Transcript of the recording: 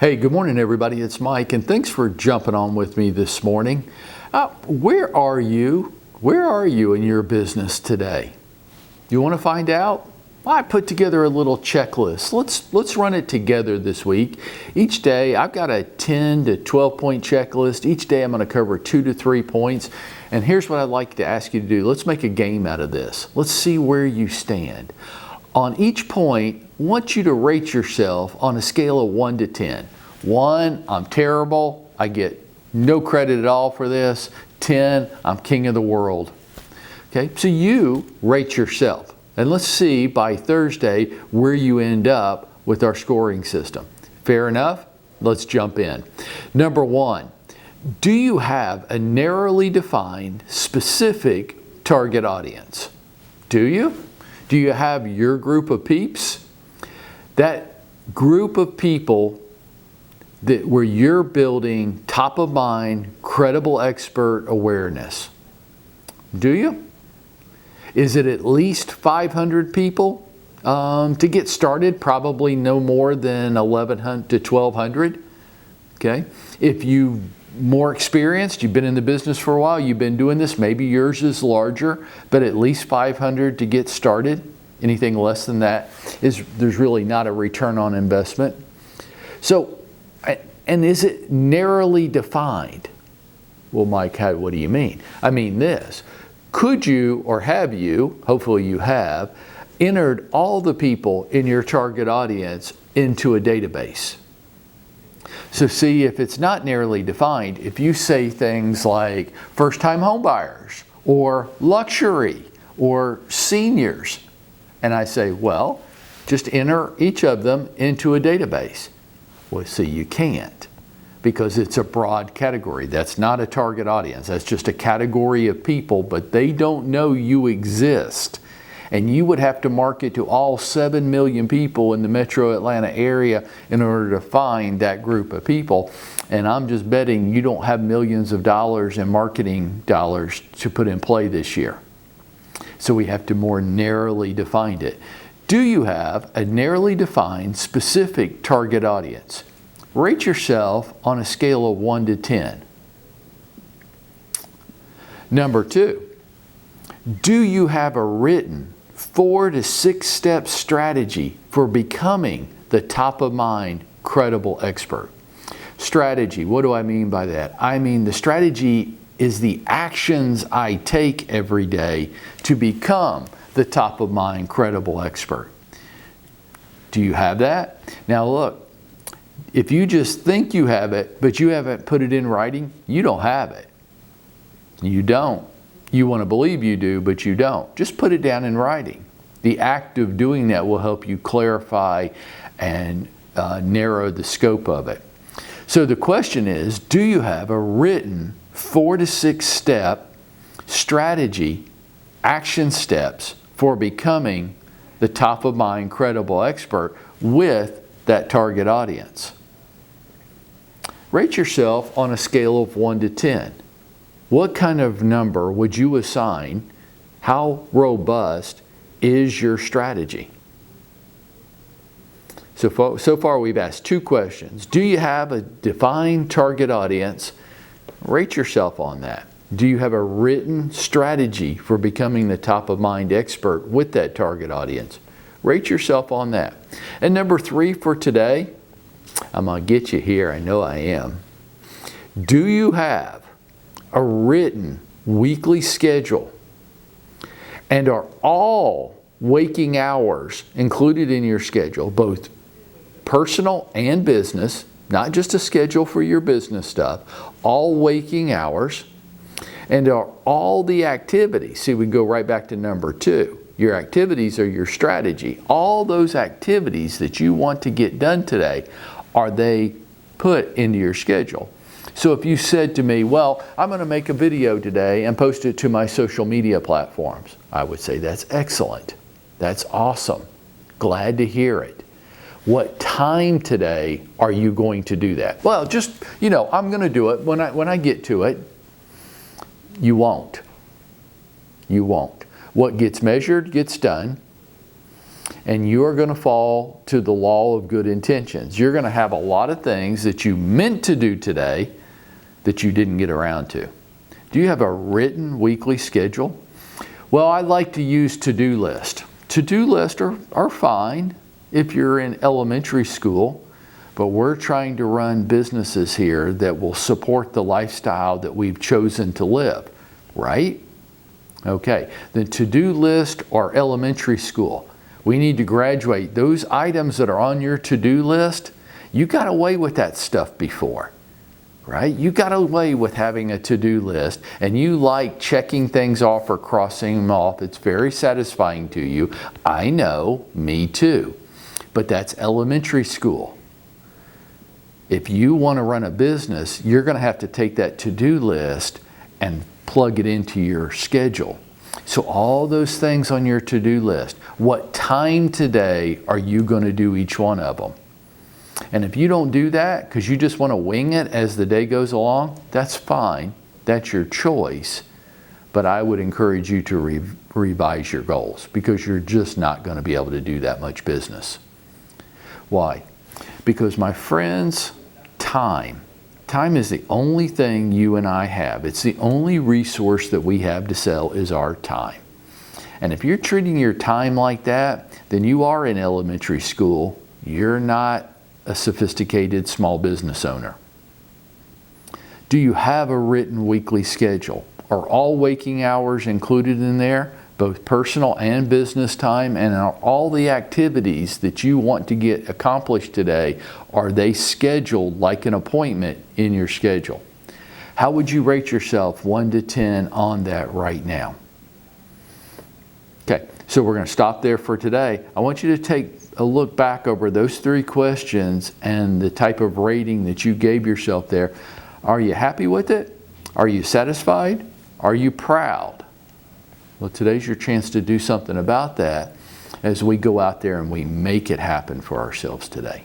Hey, good morning everybody, it's Mike, and thanks for jumping on with me this morning. Where are you? Where are you in your business today? You want to find out? Well, I put together a little checklist. Let's run it together this week. Each day, I've got a 10 to 12 point checklist. Each day I'm going to cover 2 to 3 points. And here's what I'd like to ask you to do. Let's make a game out of this. Let's see where you stand. On each point, I want you to rate yourself on a scale of 1 to 10. 1, I'm terrible. I get no credit at all for this. 10, I'm king of the world. Okay, so you rate yourself. And let's see by Thursday where you end up with our scoring system. Fair enough? Let's jump in. Number 1, do you have a narrowly defined, specific target audience? Do you? Do you have your group of peeps? That group of people where you're building top of mind, credible expert awareness. Do you? Is it at least 500 people? To get started, probably no more than 1,100 to 1,200. Okay. If you're more experienced, you've been in the business for a while, you've been doing this, maybe yours is larger, but at least 500 to get started. Anything less than that there's really not a return on investment. So, and is it narrowly defined? Well, Mike, what do you mean? I mean this. Could you, or have you, hopefully you have, entered all the people in your target audience into a database? So see, if it's not narrowly defined, if you say things like first-time homebuyers, or luxury, or seniors, and I say, well, just enter each of them into a database. Well, see, you can't, because it's a broad category. That's not a target audience. That's just a category of people, but they don't know you exist. And you would have to market to all 7 million people in the metro Atlanta area in order to find that group of people. And I'm just betting you don't have millions of dollars in marketing dollars to put in play this year. So we have to more narrowly define it. Do you have a narrowly defined, specific target audience? Rate yourself on a scale of 1 to 10. Number 2, do you have a written 4 to 6 step strategy for becoming the top of mind, credible expert? Strategy, what do I mean by that? I mean the strategy is the actions I take every day to become the top of mind, credible expert. Do you have that? Now look, if you just think you have it, but you haven't put it in writing, you don't have it. You don't. You want to believe you do, but you don't. Just put it down in writing. The act of doing that will help you clarify and narrow the scope of it. So the question is, do you have a written 4 to 6 step strategy, action steps for becoming the top of mind, credible expert with that target audience? Rate yourself on a scale of 1 to 10. What kind of number would you assign? How robust is your strategy? So far we've asked 2 questions. Do you have a defined target audience? Rate yourself on that. Do you have a written strategy for becoming the top of mind expert with that target audience? Rate yourself on that. And number 3 for today, I'm going to get you here, I know I am. Do you have a written weekly schedule? And are all waking hours included in your schedule, both personal and business, not just a schedule for your business stuff, all waking hours? And are all the activities, see, we go right back to number 2. Your activities are your strategy. All those activities that you want to get done today, are they put into your schedule? So if you said to me, well, I'm going to make a video today and post it to my social media platforms, I would say that's excellent. That's awesome. Glad to hear it. What time today are you going to do that? Well, just, I'm going to do it when I get to it. You won't. You won't. What gets measured gets done. and you are going to fall to the law of good intentions. You're going to have a lot of things that you meant to do today that you didn't get around to. Do you have a written weekly schedule? Well, I like to use to-do lists. To-do lists are fine if you're in elementary school, but we're trying to run businesses here that will support the lifestyle that we've chosen to live, right? Okay, the to-do list or elementary school. We need to graduate. Those items that are on your to-do list, you got away with that stuff before, right? You got away with having a to-do list, and you like checking things off or crossing them off. It's very satisfying to you. I know, me too. But that's elementary school. If you want to run a business, you're going to have to take that to-do list and plug it into your schedule. So all those things on your to-do list, what time today are you going to do each one of them? And if you don't do that because you just want to wing it as the day goes along, that's fine. That's your choice. But I would encourage you to revise your goals, because you're just not going to be able to do that much business. Why? Because, my friends, time is the only thing you and I have. It's the only resource that we have to sell is our time. And if you're treating your time like that, then you are in elementary school. You're not a sophisticated small business owner. Do you have a written weekly schedule? Are all waking hours included in there, both personal and business time? And are all the activities that you want to get accomplished today, are they scheduled like an appointment in your schedule? How would you rate yourself 1 to 10 on that right now? Okay, so we're going to stop there for today. I want you to take a look back over those 3 questions and the type of rating that you gave yourself there. Are you happy with it? Are you satisfied? Are you proud? Well, today's your chance to do something about that as we go out there and we make it happen for ourselves today.